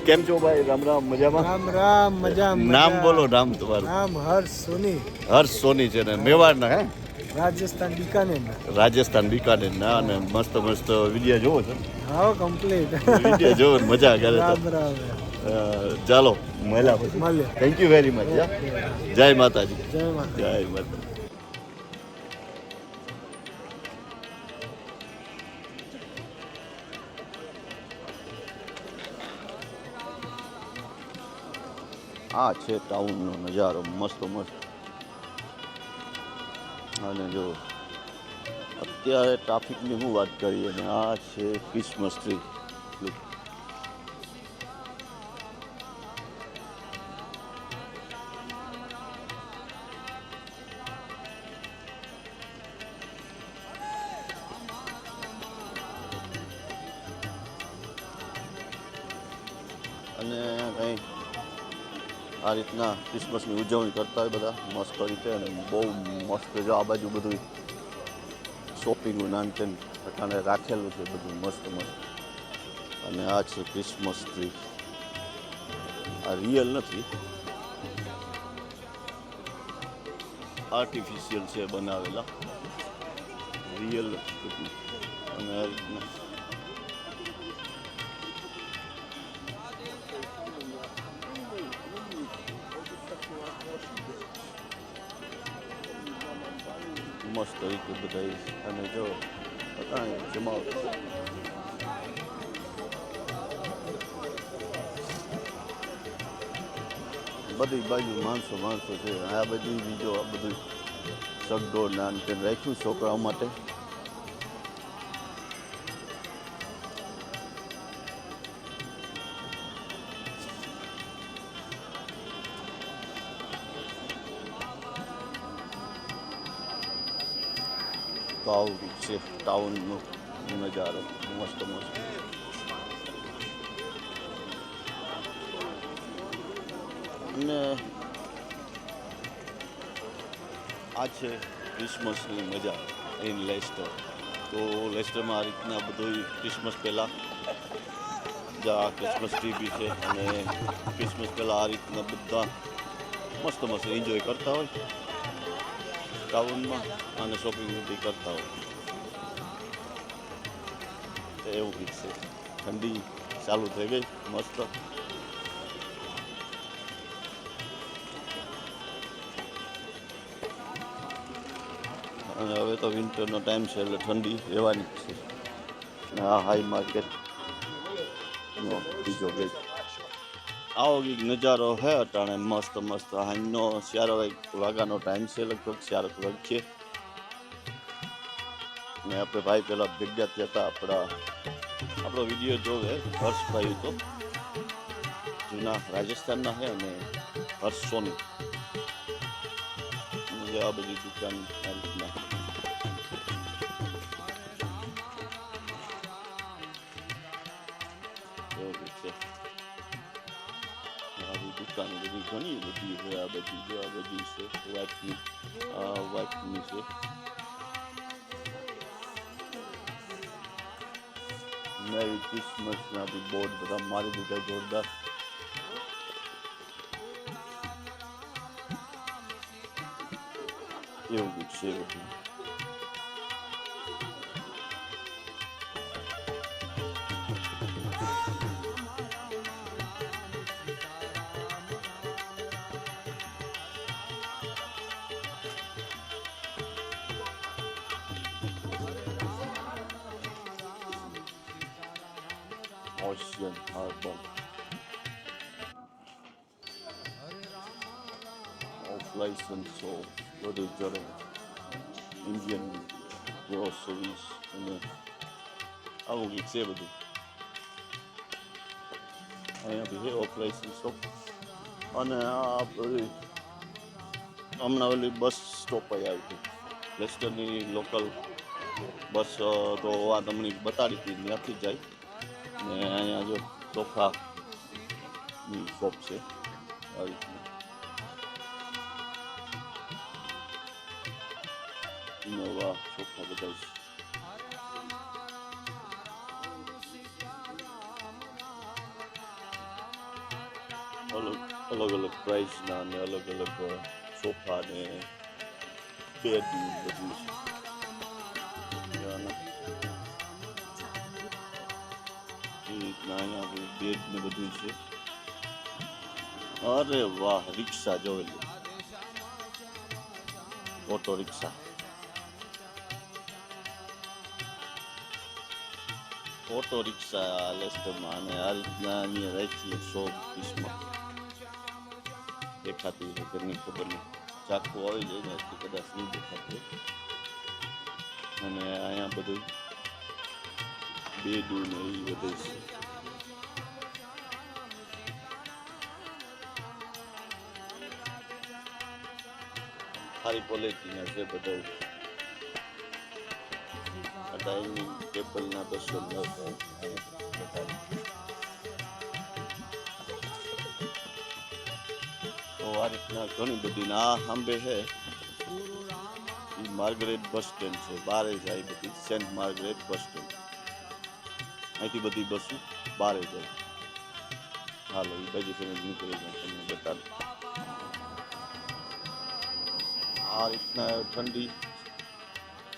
કેમ છો ભાઈ? રામ રામ, મજામાં? રામ રામ, મજા. નામ બોલો, નામ તમારું? નામ હર્ષ સોની. હર્ષ સોની છે ને મેવાડના? હે, રાજસ્થાન બીકાનેર. રાજસ્થાન બીકાનેર ના. અને મસ્ત મસ્ત વિડીયો જોવો છો? હા, કમ્પ્લીટ વિડીયો જોવો ને મજા કરે. રામ રામ. ચાલો મળ્યા પછી. મળ્યા. Thank you very much. જય માતાજી. જય માતા. જય માતા. આ છે ટાઉનનો નજારો, મસ્ત મસ્ત. અને જો અત્યારે ટ્રાફિકની હું વાત કરીએ ને, આ છે ક્રિસમસ ટ્રી. અને કંઈ આ રીતના ક્રિસમસની ઉજવણી કરતા હોય બધા મસ્ત રીતે. અને બહુ મસ્ત જો આ બાજુ બધું શોપિંગનું નાનચેન ઠેકાણે રાખેલું છે બધું મસ્ત મસ્ત. અને આ છે ક્રિસમસ ટ્રી. આ રિયલ નથી, આર્ટિફિશિયલ છે બનાવેલા, રિયલ નથી. અને આ રીતના મસ્ત રીતે બધા. અને જો જમાવ બધી બાજુ માણસો છે. આ બધી બીજો આ બધું સગડોળ નાન તે રાખ્યું છોકરાઓ માટે. તો આવું છે ટાઉનનો નજારો, મસ્ત મસ્ત. અને આ છે ક્રિસમસની મજા ઇન લેસ્ટર. તો લેસ્ટરમાં આ રીતના બધું ક્રિસમસ પહેલાં જ્યાં ક્રિસમસ ટ્રી બી છે. અને ક્રિસમસ પહેલાં આ રીતના બધા મસ્ત મસ્ત એન્જોય કરતા હોય ટાઉનમાં અને શોપિંગ બી કરતા હોય. તો એવું કંઈક છે. ઠંડી ચાલુ થઈ ગઈ મસ્ત. અને હવે તો વિન્ટરનો ટાઈમ છે એટલે ઠંડી રહેવાની જ છે. અને આ હાઈ માર્કેટનો બીજો ગેટ. આવો કંઈક નજારો હે અટાણે મસ્ત મસ્ત. હાઈનો 4 વાગ્યાનો ટાઈમ છે, લગભગ 4 વાગ્યે. ને આપણે ભાઈ પહેલાં ભેગા થયા હતા. આપણો વિડીયો જોવે હર્ષભાઈ તો જૂના રાજસ્થાનના છે. અને હર્ષ સોની આ બધી દુકાન આ રીતના. એવું છે. આવી દુકાન બધી ઘણી બધી છે. આ બધી જો આ બધી છે વાઇફની, આ વાઇફની છે. મેરી ક્રિસમસના બી બોર્ડ બધા મારી દીધા જોરદાર. એવું કંઈક છે બધું. Ocean harbour of licence of બધું જડે ઇન્ડિયન ગ્રોસરીઝ અને આવું કંઈક છે બધું. અહીંયા બી છે ઓફ લાઇસન્સ શોપ. અને આ બધી હમણાં ઓલી બસ સ્ટોપ આવી હતી લેસ્ટરની લોકલ બસ. તો આ તમને બતાડી હતી ત્યાંથી જાય ને અહીંયા જો સોફાની શોપ છે આ રીતની. નવા સોફા બધા છે. અલગ અલગ પ્રાઇસના અને અલગ અલગ સોફા ને બેડ બધું છે. અહીંયા બેડ ને બધું છે. અરે વાહ, રિક્ષા જોયેલું, ઓટો રિક્ષા. ઓટો રિક્ષા લેસ્ટરમાં અને આ રીતના અહીંયા રાખીએ 100 દેખાતી હોય ઘરની ખબર નહીં. ચાકુ આવી જાય ને એટલે કદાચ નહીં દેખાતું. અને અહીંયા બધું બેડું ને એ બધું છે. સારી ક્વોલિટીના છે બધા. ડાઇનિંગ ટેબલના 210. તો આ રીતના ઘણી બધી. આ સાંભે છે એ માર્ગરેટ બસ સ્ટેન્ડ છે. બારે જાય બધી સેન્ટ માર્ગરેટ બસ સ્ટેન્ડ. અહીંથી બધી બસો બારે જાય. હાલો એ બાજુ નીકળી જાય તમને બતાડું. આ રીતના ઠંડી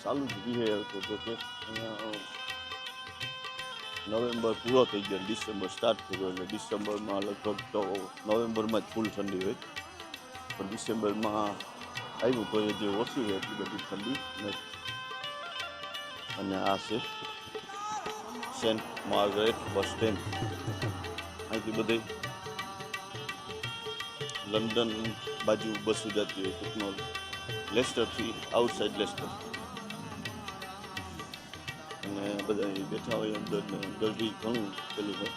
ચાલુ જ રહે. તો જો કે અહીંયા નવેમ્બર પૂરો થઈ ગયો, ડિસેમ્બર સ્ટાર્ટ થયો. એટલે ડિસેમ્બરમાં લગભગ તો નવેમ્બરમાં જ ફૂલ ઠંડી હોય, પણ ડિસેમ્બરમાં આવ્યું તો એ જે ઓછી હોય એટલી બધી ઠંડી નથી. અને આ છે સેન્ટ માર્ગરેટ બસ સ્ટેન્ડ. અહીંથી બધી લંડન બાજુ બસો જતી હોય. ટૂંકમાં લેસ્ટરથી આઉટસાઇડ લેસ્ટર. અને બધા બેઠા હોય અંદર ને ગરદી ઘણું પેલું હોય.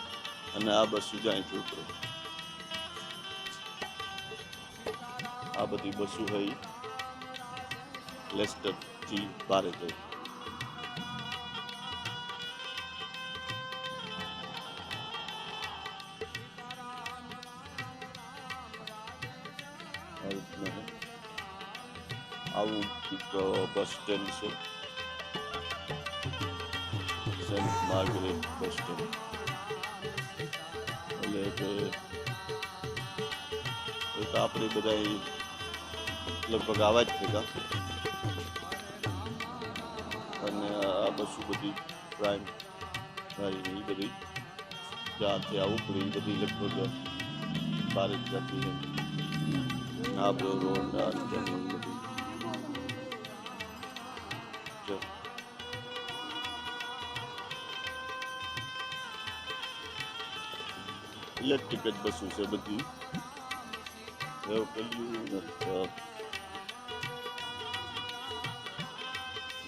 અને આ બસ અહીંથી ઉતરે. આ બધી બસો હોય લેસ્ટરથી બારે જાય. આવું એક બસ સ્ટેન્ડ છે, સેન્ટ માર્ગરેટ બસ સ્ટેન્ડ. એટલે કે આપણે બધા લગભગ આવા જ ભેગા. અને આ બસો બધી પ્રાઇમ ગાડી એ બધી જ્યાંથી આવું પડે એ બધી લગભગ બાર જ જતી છે. આ બધો રોડ બધી ઇલેક્ટ્રિક જ બસો છે બધી. એવું પેલું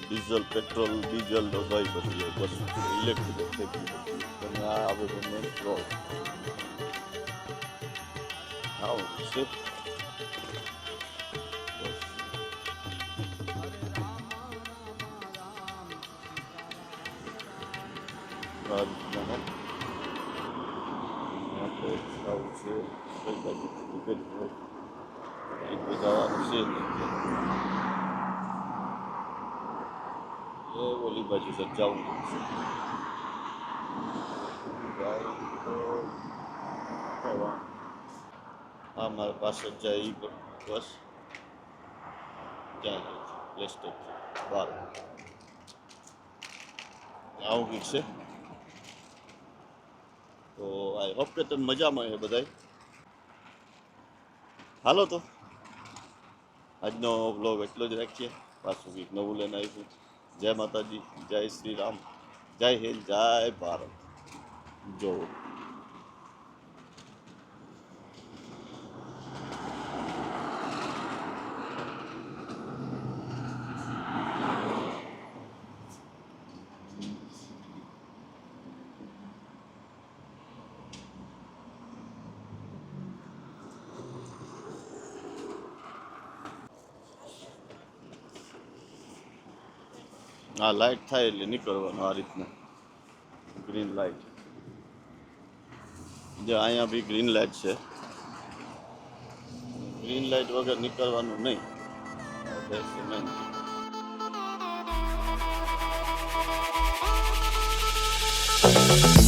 ડીઝલ પેટ્રોલ ડીઝલ હોય બધી બસો ઇલેક્ટ્રિક થઈ ગઈ. અને આ બધું મેટ્રો આવું છે. આવું છે કઈ બાજુ ટિકિટ હોય એક જવાનું છે. એ ઓલી બાજુ સર જવું હા મારા પાસે જાય એ બસ ત્યાં જાય છે લેસ્ટર બાર. આવું કંઈક છે. તો આઈ હોપ કે તમે મજામાં છે બધાય. હાલો તો આજનો વ્લોગ એટલો જ રાખીએ. પાછું કંઈક નવું લઈને આવીશું. જય માતાજી, જય શ્રી રામ, જય હિન્દ, જય ભારત. જો આ લાઈટ થાય એટલે નીકળવાનું આ રીતના ગ્રીન લાઈટ. જે અહીંયા બી ગ્રીન લાઈટ છે. ગ્રીન લાઈટ વગર નીકળવાનું નહીં. That's the main thing.